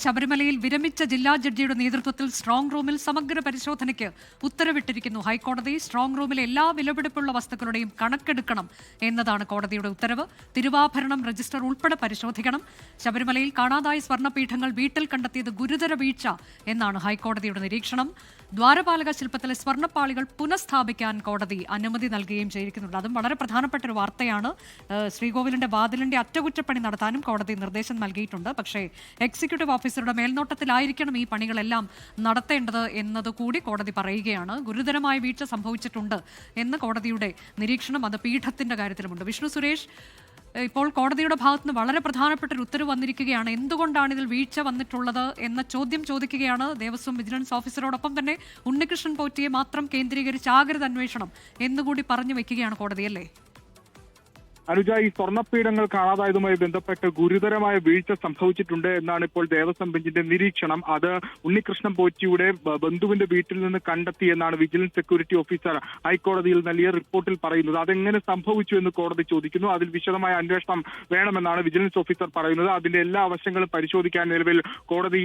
ശബരിമലയിൽ വിരമിച്ച ജില്ലാ ജഡ്ജിയുടെ നേതൃത്വത്തിൽ സ്ട്രോങ് റൂമിൽ സമഗ്ര പരിശോധനയ്ക്ക് ഉത്തരവിട്ടിരിക്കുന്നു ഹൈക്കോടതി. സ്ട്രോങ് റൂമിലെ എല്ലാ വിലപിടിപ്പുള്ള വസ്തുക്കളുടെയും കണക്കെടുക്കണം എന്നതാണ് കോടതിയുടെ ഉത്തരവ്. തിരുവാഭരണം രജിസ്റ്റർ ഉൾപ്പെടെ പരിശോധിക്കണം. ശബരിമലയിൽ കാണാതായ സ്വർണ്ണപീഠങ്ങൾ വീട്ടിൽ കണ്ടെത്തിയത് ഗുരുതര വീഴ്ച എന്നാണ് ഹൈക്കോടതിയുടെ നിരീക്ഷണം. ദ്വാരപാലക ശില്പത്തിലെ സ്വർണ്ണപ്പാളികൾ പുനഃസ്ഥാപിക്കാൻ കോടതി അനുമതി നൽകുകയും ചെയ്തിരിക്കുന്നുണ്ട്. അതും വളരെ പ്രധാനപ്പെട്ട ഒരു വാർത്തയാണ്. ശ്രീകോവിലിന്റെ വാതിലിന്റെ അറ്റകുറ്റപ്പണി നടത്താനും കോടതി നിർദ്ദേശം നൽകിയിട്ടുണ്ട്. പക്ഷേ എക്സിക്യൂട്ടീവ് ഓഫീസറുടെ മേൽനോട്ടത്തിലായിരിക്കണം ഈ പണികളെല്ലാം നടത്തേണ്ടത് എന്നതുകൂടി കോടതി പറയുകയാണ്. ഗുരുതരമായ വീഴ്ച സംഭവിച്ചിട്ടുണ്ട് എന്ന് കോടതിയുടെ നിരീക്ഷണം അത് പീഠത്തിന്റെ കാര്യത്തിലുമുണ്ട്. വിഷ്ണു സുരേഷ്, ഇപ്പോൾ കോടതിയുടെ ഭാഗത്തുനിന്ന് വളരെ പ്രധാനപ്പെട്ട ഒരു ഉത്തരവ് വന്നിരിക്കുകയാണ്. എന്തുകൊണ്ടാണ് ഇതിൽ വീഴ്ച വന്നിട്ടുള്ളത് എന്ന ചോദ്യം ചോദിക്കുകയാണ് ദേവസ്വം വിജിലൻസ് ഓഫീസറോടൊപ്പം തന്നെ ഉണ്ണികൃഷ്ണൻ പോറ്റിയെ മാത്രം കേന്ദ്രീകരിച്ച് ആകരുത് അന്വേഷണം എന്നുകൂടി പറഞ്ഞു വെക്കുകയാണ് കോടതിയല്ലേ? അനുജ, ഈ സ്വർണ്ണപ്പീഠങ്ങൾ കാണാതായതുമായി ബന്ധപ്പെട്ട് ഗുരുതരമായ വീഴ്ച സംഭവിച്ചിട്ടുണ്ട് എന്നാണ് ഇപ്പോൾ ദേവസ്വം ബെഞ്ചിന്റെ നിരീക്ഷണം. അത് ഉണ്ണികൃഷ്ണൻ പോറ്റിയുടെ ബന്ധുവിന്റെ വീട്ടിൽ നിന്ന് കണ്ടെത്തി എന്നാണ് വിജിലൻസ് സെക്യൂരിറ്റി ഓഫീസർ ഹൈക്കോടതിയിൽ നൽകിയ റിപ്പോർട്ടിൽ പറയുന്നത്. അതെങ്ങനെ സംഭവിച്ചു എന്ന് കോടതി ചോദിക്കുന്നു. അതിൽ വിശദമായ അന്വേഷണം വേണമെന്നാണ് വിജിലൻസ് ഓഫീസർ പറയുന്നത്. അതിന്റെ എല്ലാ വശങ്ങളും പരിശോധിക്കാൻ നിലവിൽ കോടതി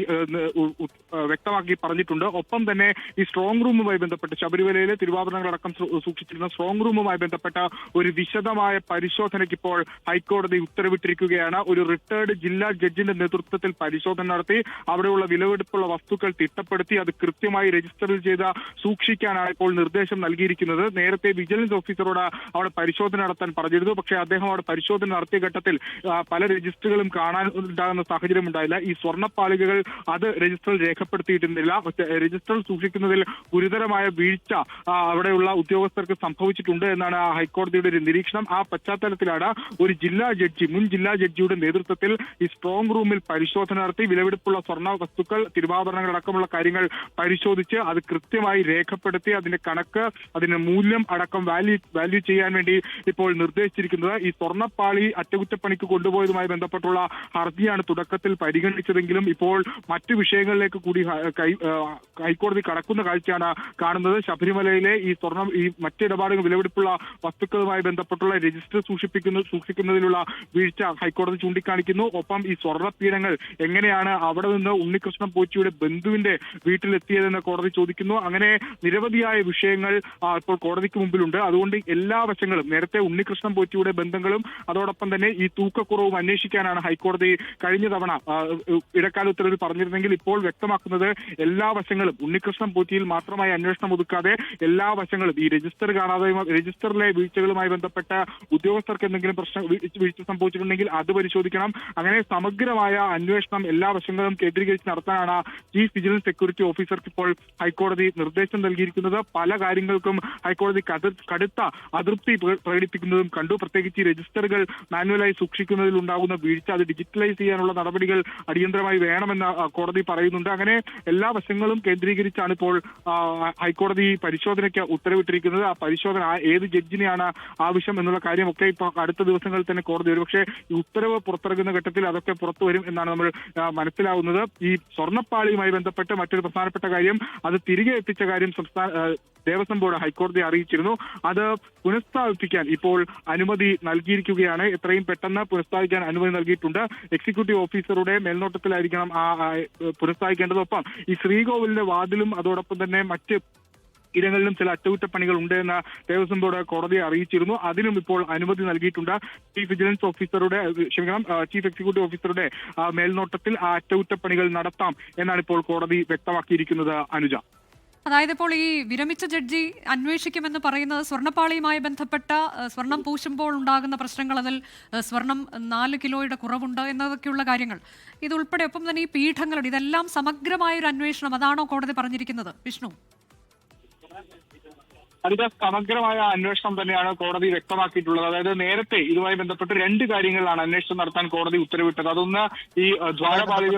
വ്യക്തമാക്കി പറഞ്ഞിട്ടുണ്ട്. ഒപ്പം തന്നെ ഈ സ്ട്രോങ് റൂമുമായി ബന്ധപ്പെട്ട് ശബരിമലയിലെ തിരുവാഭരണങ്ങളടക്കം സൂക്ഷിച്ചിരുന്ന സ്ട്രോങ് റൂമുമായി ബന്ധപ്പെട്ട ഒരു വിശദമായ പരിശോധനയ്ക്ക് ഇപ്പോൾ ഹൈക്കോടതി ഉത്തരവിട്ടിരിക്കുകയാണ്. ഒരു റിട്ടയർഡ് ജില്ലാ ജഡ്ജിന്റെ നേതൃത്വത്തിൽ പരിശോധന നടത്തി അവിടെയുള്ള വിലവെടുപ്പുള്ള വസ്തുക്കൾ തിട്ടപ്പെടുത്തി അത് കൃത്യമായി രജിസ്റ്ററിൽ ചെയ്ത് സൂക്ഷിക്കാനാണ് ഇപ്പോൾ നിർദ്ദേശം നൽകിയിരിക്കുന്നത്. നേരത്തെ വിജിലൻസ് ഓഫീസറോട് അവിടെ പരിശോധന നടത്താൻ പറഞ്ഞിരുന്നു. പക്ഷേ അദ്ദേഹം അവിടെ പരിശോധന നടത്തിയ ഘട്ടത്തിൽ പല രജിസ്റ്ററുകളും കാണാൻ ഉണ്ടാകുന്ന സാഹചര്യം ഉണ്ടായില്ല. ഈ സ്വർണ്ണപ്പാളികകൾ അത് രജിസ്റ്ററിൽ രേഖപ്പെടുത്തിയിരുന്നില്ല. രജിസ്റ്ററിൽ സൂക്ഷിക്കുന്നതിൽ ഗുരുതരമായ വീഴ്ച അവിടെയുള്ള ഉദ്യോഗസ്ഥർക്ക് സംഭവിച്ചിട്ടുണ്ട് എന്നാണ് ഹൈക്കോടതിയുടെ ഒരു നിരീക്ഷണം. ആ പശ്ചാത്തലത്തിലാണ് ഒരു മുൻ ജില്ലാ ജഡ്ജിയുടെ നേതൃത്വത്തിൽ ഈ സ്ട്രോങ് റൂമിൽ പരിശോധന നടത്തി വിലപിടിപ്പുള്ള സ്വർണ്ണ വസ്തുക്കൾ തിരുവാഭരണങ്ങൾ അടക്കമുള്ള കാര്യങ്ങൾ പരിശോധിച്ച് അത് കൃത്യമായി രേഖപ്പെടുത്തി അതിന്റെ കണക്ക് അതിന്റെ മൂല്യം അടക്കം വാല്യൂ ചെയ്യാൻ വേണ്ടി ഇപ്പോൾ നിർദ്ദേശിച്ചിരിക്കുന്നത്. ഈ സ്വർണ്ണപ്പാളി അറ്റകുറ്റപ്പണിക്ക് കൊണ്ടുപോയതുമായി ബന്ധപ്പെട്ടുള്ള ഹർജിയാണ് തുടക്കത്തിൽ പരിഗണിച്ചതെങ്കിലും ഇപ്പോൾ മറ്റു വിഷയങ്ങളിലേക്ക് കൂടി ഹൈക്കോടതി കടക്കുന്ന കാഴ്ചയാണ് കാണുന്നത്. ശബരിമലയിലെ ഈ മറ്റിടപാടുകൾ വിലപിടിപ്പുള്ള വസ്തുക്കളുമായി ബന്ധപ്പെട്ടുള്ള രജിസ്റ്റർ സൂക്ഷിക്കുന്നതിലുള്ള വീഴ്ച ഹൈക്കോടതി ചൂണ്ടിക്കാണിക്കുന്നു. ഒപ്പം ഈ സ്വർണ്ണപ്പീഠങ്ങൾ എങ്ങനെയാണ് അവിടെ നിന്ന് ഉണ്ണികൃഷ്ണൻ പോറ്റിയുടെ ബന്ധുവിന്റെ വീട്ടിലെത്തിയതെന്ന് കോടതി ചോദിക്കുന്നു. അങ്ങനെ നിരവധിയായ വിഷയങ്ങൾ ഇപ്പോൾ കോടതിക്ക് മുമ്പിലുണ്ട്. അതുകൊണ്ട് എല്ലാ വശങ്ങളും നേരത്തെ ഉണ്ണികൃഷ്ണൻ പോറ്റിയുടെ ബന്ധങ്ങളും അതോടൊപ്പം തന്നെ ഈ തൂക്കക്കുറവും അന്വേഷിക്കാനാണ് ഹൈക്കോടതി കഴിഞ്ഞ തവണ ഇടക്കാല ഉത്തരവിൽ പറഞ്ഞിരുന്നെങ്കിൽ ഇപ്പോൾ വ്യക്തമാക്കുന്നത് എല്ലാ വശങ്ങളും ഉണ്ണികൃഷ്ണൻ പോറ്റിയിൽ മാത്രമായി അന്വേഷണം ഒതുക്കാതെ എല്ലാ വശങ്ങളും ഈ രജിസ്റ്ററിലെ വീഴ്ചകളുമായി ബന്ധപ്പെട്ട ഉദ്യോഗസ്ഥർക്ക് എന്തെങ്കിലും വീഴ്ച സംഭവിച്ചിട്ടുണ്ടെങ്കിൽ അത് പരിശോധിക്കണം. അങ്ങനെ സമഗ്രമായ അന്വേഷണം എല്ലാ വശങ്ങളും കേന്ദ്രീകരിച്ച് നടത്താനാണ് ചീഫ് വിജിലൻസ് സെക്യൂരിറ്റി ഓഫീസർക്ക് ഇപ്പോൾ ഹൈക്കോടതി നിർദ്ദേശം നൽകിയിരിക്കുന്നത്. പല കാര്യങ്ങൾക്കും ഹൈക്കോടതി കടുത്ത അതൃപ്തി പ്രകടിപ്പിക്കുന്നതും കണ്ടു. പ്രത്യേകിച്ച് ഈ രജിസ്റ്ററുകൾ മാനുവലായി സൂക്ഷിക്കുന്നതിൽ ഉണ്ടാകുന്ന വീഴ്ച അത് ഡിജിറ്റലൈസ് ചെയ്യാനുള്ള നടപടികൾ അടിയന്തരമായി വേണമെന്ന് കോടതി പറയുന്നുണ്ട്. അങ്ങനെ എല്ലാ വശങ്ങളും കേന്ദ്രീകരിച്ചാണ് ഇപ്പോൾ ഹൈക്കോടതി പരിശോധനയ്ക്ക് ഉത്തരവിട്ടിരിക്കുന്നത്. ആ പരിശോധന ഏത് ജഡ്ജിനെയാണ് ആവശ്യം എന്നുള്ള കാര്യമൊക്കെ ഇപ്പോൾ അടുത്ത ദിവസങ്ങളിൽ തന്നെ കോടതി ഒരുപക്ഷെ ഈ ഉത്തരവ് പുറത്തിറങ്ങുന്ന ഘട്ടത്തിൽ അതൊക്കെ പുറത്തു വരും എന്നാണ് നമ്മൾ മനസ്സിലാവുന്നത്. ഈ സ്വർണ്ണപ്പാളിയുമായി ബന്ധപ്പെട്ട് മറ്റൊരു പ്രധാനപ്പെട്ട കാര്യം അത് തിരികെ എത്തിച്ച കാര്യം ദേവസ്വം ബോർഡ് ഹൈക്കോടതിയെ അറിയിച്ചിരുന്നു. അത് പുനഃസ്ഥാപിക്കാൻ ഇപ്പോൾ അനുമതി നൽകിയിരിക്കുകയാണ്. എത്രയും പെട്ടെന്ന് പുനഃസ്ഥാപിക്കാൻ അനുമതി നൽകിയിട്ടുണ്ട്. എക്സിക്യൂട്ടീവ് ഓഫീസറുടെ മേൽനോട്ടത്തിലായിരിക്കണം പുനഃസ്ഥാപിക്കേണ്ടത്. ഒപ്പം ഈ ശ്രീകോവിലിന്റെ വാതിലും അതോടൊപ്പം തന്നെ മറ്റ് ഇടങ്ങളിലും ചില അറ്റകുറ്റപ്പണികൾ ഉണ്ട് എന്ന് ദേവസ്വം ബോർഡ് കോടതിയെ അറിയിച്ചിരുന്നു. അതിനും ഇപ്പോൾ അനുമതി നൽകിയിട്ടുണ്ട്. ചീഫ് എക്സിക്യൂട്ടീവ് ഓഫീസറുടെ മേൽനോട്ടത്തിൽ ആ അറ്റകുറ്റപ്പണികൾ നടത്താം എന്നാണ് ഇപ്പോൾ കോടതി വ്യക്തമാക്കിയിരിക്കുന്നത്. അനുജ, അതായത് ഇപ്പോൾ ഈ വിരമിച്ച ജഡ്ജി അന്വേഷിക്കുമെന്ന് പറയുന്നത് സ്വർണ്ണപ്പാളിയുമായി ബന്ധപ്പെട്ട സ്വർണം പൂശുമ്പോൾ ഉണ്ടാകുന്ന പ്രശ്നങ്ങൾ, അതിൽ സ്വർണം 4 കിലോയുടെ കുറവുണ്ട് എന്നതൊക്കെയുള്ള കാര്യങ്ങൾ ഇതുൾപ്പെടെ ഒപ്പം തന്നെ ഈ പീഠങ്ങളുടെ ഇതെല്ലാം സമഗ്രമായ ഒരു അന്വേഷണം അതാണോ കോടതി പറഞ്ഞിരിക്കുന്നത്? വിഷ്ണു, അതിന്റെ സമഗ്രമായ അന്വേഷണം തന്നെയാണ് കോടതി വ്യക്തമാക്കിയിട്ടുള്ളത്. അതായത് നേരത്തെ ഇതുമായി ബന്ധപ്പെട്ട് 2 കാര്യങ്ങളിലാണ് അന്വേഷണം നടത്താൻ കോടതി ഉത്തരവിട്ടത്. അതൊന്ന് ഈ ദ്വാരപാലിക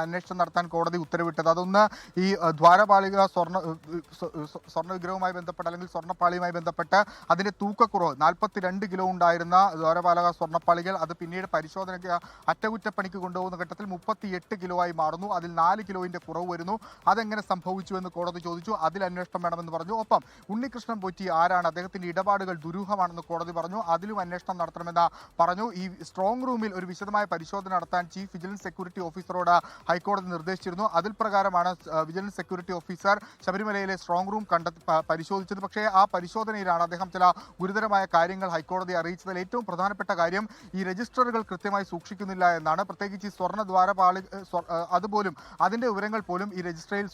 അന്വേഷണം നടത്താൻ കോടതി ഉത്തരവിട്ടത്. അതൊന്ന് ഈ ദ്വാരപാലിക സ്വർണ്ണ വിഗ്രഹവുമായി ബന്ധപ്പെട്ട് അല്ലെങ്കിൽ സ്വർണ്ണപ്പാളിയുമായി ബന്ധപ്പെട്ട് അതിന്റെ തൂക്കക്കുറവ് 42 കിലോ ഉണ്ടായിരുന്ന ദ്വാരപാലക സ്വർണ്ണപ്പാളികൾ അത് പിന്നീട് പരിശോധനയ്ക്ക് അറ്റകുറ്റപ്പണിക്ക് കൊണ്ടുപോകുന്ന ഘട്ടത്തിൽ 38 കിലോ ആയി മാറുന്നു. അതിൽ 4 കിലോയുടെ കുറവ് വരുന്നു. അതെങ്ങനെ സംഭവിച്ചു എന്ന് കോടതി ചോദിച്ചു. അതിൽ അന്വേഷണം വേണമെന്ന് പറഞ്ഞു. ഒപ്പം ഉണ്ണികൃഷ്ണൻ പോറ്റി ആരാണ്, അദ്ദേഹത്തിന്റെ ഇടപാടുകൾ ദുരൂഹമാണെന്ന് കോടതി പറഞ്ഞു. അതിലും അന്വേഷണം നടത്തണമെന്ന് പറഞ്ഞു. ഈ സ്ട്രോങ് റൂമിൽ ഒരു വിശദമായ പരിശോധന നടത്താൻ ചീഫ് വിജിലൻസ് സെക്യൂരിറ്റി ഓഫീസറോട് ഹൈക്കോടതി നിർദ്ദേശിച്ചിരുന്നു. അതിൽ പ്രകാരമാണ് വിജിലൻസ് സെക്യൂരിറ്റി ഓഫീസർ ശബരിമലയിലെ സ്ട്രോങ് റൂം പരിശോധിച്ചത്. പക്ഷേ ആ പരിശോധനയിലാണ് അദ്ദേഹം ചില ഗുരുതരമായ കാര്യങ്ങൾ ഹൈക്കോടതിയെ അറിയിച്ചതിൽ ഏറ്റവും പ്രധാനപ്പെട്ട കാര്യം ഈ രജിസ്റ്ററുകൾ കൃത്യമായി സൂക്ഷിക്കുന്നില്ല എന്നാണ്. പ്രത്യേകിച്ച് ഈ സ്വർണ്ണദ്വാരപാളി അതുപോലും അതിന്റെ വിവരങ്ങൾ പോലും ഈ രജിസ്ട്രിയിൽ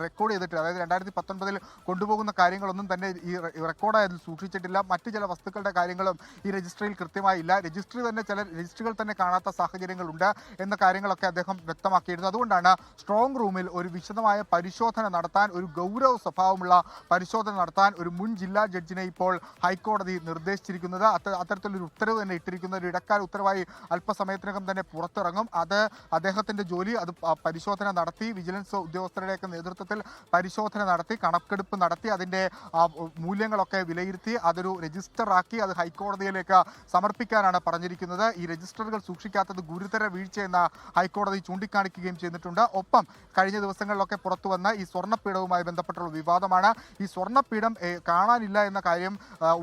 റെക്കോർഡ് ചെയ്തിട്ടില്ല. അതായത് 2019 കൊണ്ടുപോകുന്ന കാര്യങ്ങളൊന്നും തന്നെ ഈ റെക്കോർഡായതിൽ സൂക്ഷിച്ചിട്ടില്ല. മറ്റു ചില വസ്തുക്കളുടെ കാര്യങ്ങളും ഈ രജിസ്ട്രിയിൽ കൃത്യമായില്ല. രജിസ്ട്രി തന്നെ ചില രജിസ്ട്രികൾ തന്നെ കാണാത്ത സാഹചര്യങ്ങളുണ്ട് എന്ന കാര്യങ്ങളൊക്കെ അദ്ദേഹം വ്യക്തമാക്കിയിരുന്നു. അതുകൊണ്ടാണ് സ്ട്രോങ് റൂമിൽ ഒരു വിശദമായ പരിശോധന നടത്താൻ, ഒരു ഗൗരവ സ്വഭാവമുള്ള പരിശോധന നടത്താൻ ഒരു മുൻ ജില്ലാ ജഡ്ജിനെ ഇപ്പോൾ ഹൈക്കോടതി നിർദ്ദേശിച്ചിരിക്കുന്നത്. അത്തരത്തിലൊരു ഉത്തരവ് തന്നെ ഇട്ടിരിക്കുന്ന ഒരു ഇടക്കാല ഉത്തരവായി അല്പസമയത്തിനകം തന്നെ പുറത്തിറങ്ങും. അത് അദ്ദേഹത്തിന്റെ ജോലി അത് പരിശോധന നടത്തി, വിജിലൻസ് ഉദ്യോഗസ്ഥരുടെയൊക്കെ നേതൃത്വത്തിൽ പരിശോധന നടത്തി, കണക്കെടുപ്പ് നടത്തി, അതിന്റെ മൂല്യങ്ങളൊക്കെ വിലയിരുത്തി അതൊരു രജിസ്റ്റർ ആക്കി അത് ഹൈക്കോടതിയിലേക്ക് സമർപ്പിക്കാനാണ് പറഞ്ഞിരിക്കുന്നത്. ഈ രജിസ്റ്ററുകൾ സൂക്ഷിക്കാത്തത് ഗുരുതര വീഴ്ചയെന്ന് ഹൈക്കോടതി ചൂണ്ടിക്കാണിക്കുകയും ചെയ്തിട്ടുണ്ട്. ഒപ്പം കഴിഞ്ഞ ദിവസങ്ങളിലൊക്കെ പുറത്തു വന്ന ഈ സ്വർണ്ണപ്പീഠവുമായി ബന്ധപ്പെട്ടുള്ള വിവാദമാണ്. ഈ സ്വർണ്ണപ്പീഠം കാണാനില്ല എന്ന കാര്യം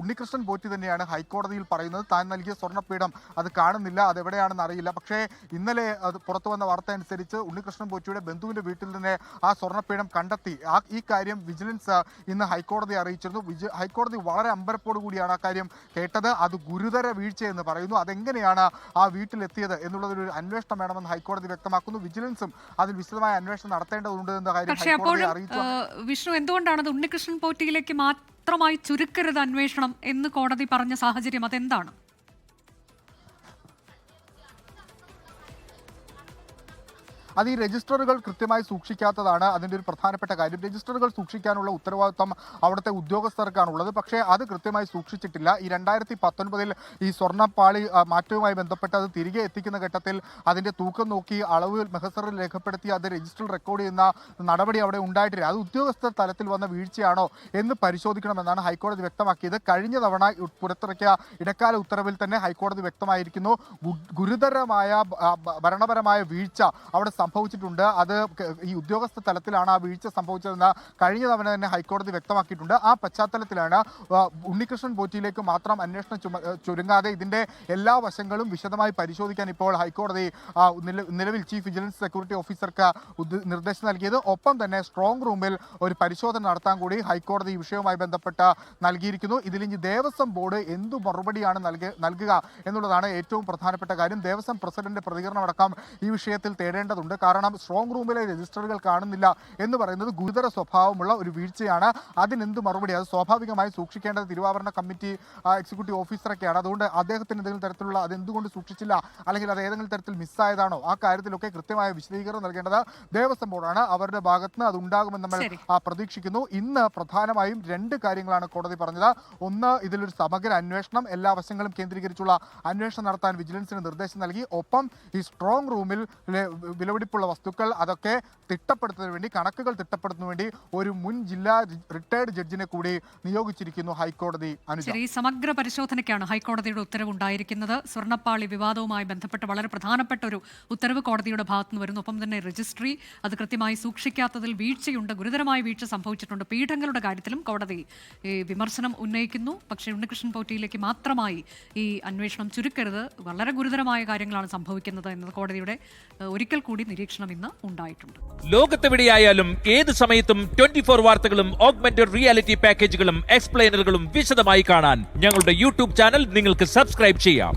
ഉണ്ണികൃഷ്ണൻ പോറ്റി തന്നെയാണ് ഹൈക്കോടതിയിൽ പറയുന്നത്. താൻ നൽകിയ സ്വർണ്ണപ്പീഠം അത് കാണുന്നില്ല, അതെവിടെയാണെന്ന് അറിയില്ല. പക്ഷേ ഇന്നലെ അത് പുറത്തു വന്ന വാർത്ത അനുസരിച്ച് ഉണ്ണികൃഷ്ണൻ പോറ്റിയുടെ ബന്ധുവിന്റെ വീട്ടിൽ നിന്ന് ആ സ്വർണ്ണപ്പീഠം കണ്ടെത്തി. ഈ കാര്യം വിജിലൻസ് ഇന്ന് ഹൈക്കോടതി അറിയിച്ചിരുന്നു. ഹൈക്കോടതി വളരെ അമ്പരപ്പോടു കൂടിയാണ് ആ കാര്യം കേട്ടത്. അത് ഗുരുതര വീഴ്ചയെന്ന് പറയുന്നു. അതെങ്ങനെയാണ് ആ വീട്ടിലെത്തിയത് എന്നുള്ളതൊരു അന്വേഷണം വേണമെന്ന് ഹൈക്കോടതി വ്യക്തമാക്കുന്നു. വിജിലൻസും അതിൽ വിശദമായ അന്വേഷണം നടത്തേണ്ടതുണ്ട് എന്ന കാര്യം ഹൈക്കോടതി അറിയിച്ചു. വിഷ്ണു, എന്തുകൊണ്ടാണ് അത് ഉണ്ണികൃഷ്ണൻ പോറ്റിയിലേക്ക് മാത്രമായി ചുരുക്കരുത് അന്വേഷണം എന്ന് കോടതി പറഞ്ഞ സാഹചര്യം അതെന്താണ്? അത് ഈ രജിസ്റ്ററുകൾ കൃത്യമായി സൂക്ഷിക്കാത്തതാണ് അതിൻ്റെ ഒരു പ്രധാനപ്പെട്ട കാര്യം. രജിസ്റ്ററുകൾ സൂക്ഷിക്കാനുള്ള ഉത്തരവാദിത്വം അവിടുത്തെ ഉദ്യോഗസ്ഥർക്കാണുള്ളത്. പക്ഷേ അത് കൃത്യമായി സൂക്ഷിച്ചിട്ടില്ല. ഈ 2019 ഈ സ്വർണ്ണപ്പാളി മാറ്റവുമായി ബന്ധപ്പെട്ട് അത് തിരികെ എത്തിക്കുന്ന ഘട്ടത്തിൽ അതിൻ്റെ തൂക്കം നോക്കി അളവ് മെഹസറിൽ രേഖപ്പെടുത്തി അത് രജിസ്റ്ററിൽ റെക്കോർഡ് ചെയ്യുന്ന നടപടി അവിടെ ഉണ്ടായിട്ടില്ല. അത് ഉദ്യോഗസ്ഥർ തലത്തിൽ വന്ന വീഴ്ചയാണോ എന്ന് പരിശോധിക്കണമെന്നാണ് ഹൈക്കോടതി വ്യക്തമാക്കിയത്. കഴിഞ്ഞ തവണ പുറത്തിറക്കിയ ഇടക്കാല ഉത്തരവിൽ തന്നെ ഹൈക്കോടതി വ്യക്തമായിരിക്കുന്നു, ഗുരുതരമായ ഭരണപരമായ വീഴ്ച അവിടെ സംഭവിച്ചിട്ടുണ്ട്. അത് ഈ ഉദ്യോഗസ്ഥ തലത്തിലാണ് ആ വീഴ്ച സംഭവിച്ചതെന്ന് കഴിഞ്ഞ തവണ തന്നെ ഹൈക്കോടതി വ്യക്തമാക്കിയിട്ടുണ്ട്. ആ പശ്ചാത്തലത്തിലാണ് ഉണ്ണികൃഷ്ണൻ പോറ്റിയിലേക്ക് മാത്രം അന്വേഷണം ചുരുങ്ങാതെ ഇതിന്റെ എല്ലാ വശങ്ങളും വിശദമായി പരിശോധിക്കാൻ ഇപ്പോൾ ഹൈക്കോടതി നിലവിൽ ചീഫ് വിജിലൻസ് സെക്യൂരിറ്റി ഓഫീസർക്ക് നിർദ്ദേശം നൽകിയത്. ഒപ്പം തന്നെ സ്ട്രോങ് റൂമിൽ ഒരു പരിശോധന നടത്താൻ കൂടി ഹൈക്കോടതി ഈ വിഷയവുമായി ബന്ധപ്പെട്ട് നൽകിയിരിക്കുന്നു. ഇതിലിഞ്ഞ് ദേവസ്വം ബോർഡ് എന്തു മറുപടിയാണ് നൽകുക എന്നുള്ളതാണ് ഏറ്റവും പ്രധാനപ്പെട്ട കാര്യം. ദേവസ്വം പ്രസിഡന്റ് പ്രതികരണമടക്കം ഈ വിഷയത്തിൽ തേടേണ്ടതുണ്ട്. കാരണം സ്ട്രോങ് റൂമിലെ രജിസ്റ്ററുകൾ കാണുന്നില്ല എന്ന് പറയുന്നത് ഗുരുതര സ്വഭാവമുള്ള ഒരു വീഴ്ചയാണ്. അതിനെന്ത് മറുപടി? അത് സ്വാഭാവികമായി സൂക്ഷിക്കേണ്ടത് തിരുവാഭരണ കമ്മിറ്റി എക്സിക്യൂട്ടീവ് ഓഫീസറൊക്കെയാണ്. അതുകൊണ്ട് അദ്ദേഹത്തിന് എന്തെങ്കിലും തരത്തിലുള്ള അതെന്തുകൊണ്ട് സൂക്ഷിച്ചില്ല, അല്ലെങ്കിൽ അത് ഏതെങ്കിലും തരത്തിൽ മിസ്സായതാണോ, ആ കാര്യത്തിലൊക്കെ കൃത്യമായ വിശദീകരണം നൽകേണ്ടത് ദേവസ്വം ബോർഡാണ്. അവരുടെ ഭാഗത്ത് നിന്ന് അത് ഉണ്ടാകുമെന്ന് നമ്മൾ പ്രതീക്ഷിക്കുന്നു. ഇന്ന് പ്രധാനമായും 2 കാര്യങ്ങളാണ് കോടതി പറഞ്ഞത്. ഒന്ന്, ഇതിലൊരു സമഗ്ര അന്വേഷണം, എല്ലാ വശങ്ങളും കേന്ദ്രീകരിച്ചുള്ള അന്വേഷണം നടത്താൻ വിജിലൻസിന് നിർദ്ദേശം നൽകി. ഒപ്പം ഈ സ്ട്രോങ് റൂമിൽ വിലപിടിപ്പുള്ള വസ്തുക്കൾ അതൊക്കെ തിട്ടപ്പെടുത്തുന്നതിന് വേണ്ടി, കണക്കുകൾ തിട്ടപ്പെടുത്തുന്നതിന് വേണ്ടി ഒരു മുൻ ജില്ലാ റിട്ടയർഡ് ജഡ്ജിനെ കൂടി നിയോഗിച്ചിരിക്കുന്നു ഹൈക്കോടതി. ഈ സമഗ്ര പരിശോധനയ്ക്കാണ് ഹൈക്കോടതിയുടെ ഉത്തരവ് ഉണ്ടായിരിക്കുന്നത്. സ്വർണ്ണപ്പാളി വിവാദവുമായി ബന്ധപ്പെട്ട് വളരെ പ്രധാനപ്പെട്ട ഒരു ഉത്തരവ് കോടതിയുടെ ഭാഗത്തുനിന്ന് വരുന്നു. ഒപ്പം തന്നെ രജിസ്ട്രി അത് കൃത്യമായി സൂക്ഷിക്കാത്തതിൽ വീഴ്ചയുണ്ട്, ഗുരുതരമായ വീഴ്ച സംഭവിച്ചിട്ടുണ്ട്. പീഠങ്ങളുടെ കാര്യത്തിലും കോടതി വിമർശനം ഉന്നയിക്കുന്നു. പക്ഷേ ഉണ്ണികൃഷ്ണൻ പോറ്റിയിലേക്ക് മാത്രമായി ഈ അന്വേഷണം ചുരുക്കരുത്, വളരെ ഗുരുതരമായ കാര്യങ്ങളാണ് സംഭവിക്കുന്നത് എന്നത് കോടതിയുടെ ഒരിക്കൽ കൂടി നിരീക്ഷണം ഇന്ന് ഉണ്ടായിട്ടുണ്ട്. ലോകത്തെവിടെയായാലും ഏത് സമയത്തും 24 വാർത്തകളും ഓഗ്മെന്റഡ് റിയാലിറ്റി പാക്കേജുകളും എക്സ്പ്ലെയിനറുകളും വിശദമായി കാണാൻ ഞങ്ങളുടെ യൂട്യൂബ് ചാനൽ നിങ്ങൾക്ക് സബ്സ്ക്രൈബ് ചെയ്യാം.